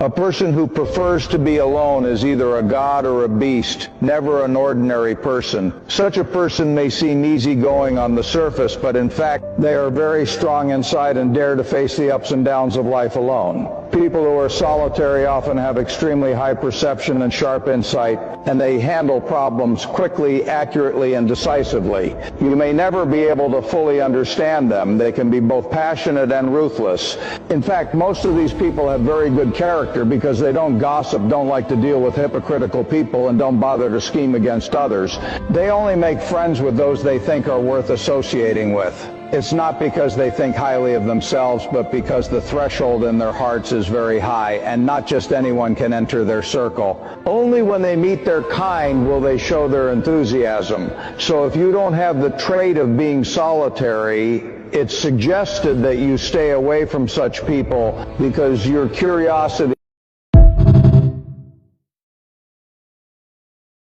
A person who prefers to be alone is either a god or a beast, never an ordinary person. Such a person may seem easygoing on the surface, but in fact, they are very strong inside and dare to face the ups and downs of life alone. People who are solitary often have extremely high perception and sharp insight, and they handle problems quickly, accurately, and decisively. You may never be able to fully understand them. They can be both passionate and ruthless. In fact, most of these people have very good character because they don't gossip, don't like to deal with hypocritical people, and don't bother to scheme against others. They only make friends with those they think are worth associating with. It's not because they think highly of themselves, but because the threshold in their hearts is very high, and not just anyone can enter their circle. Only when they meet their kind will they show their enthusiasm. So if you don't have the trait of being solitary, it's suggested that you stay away from such people because your curiosity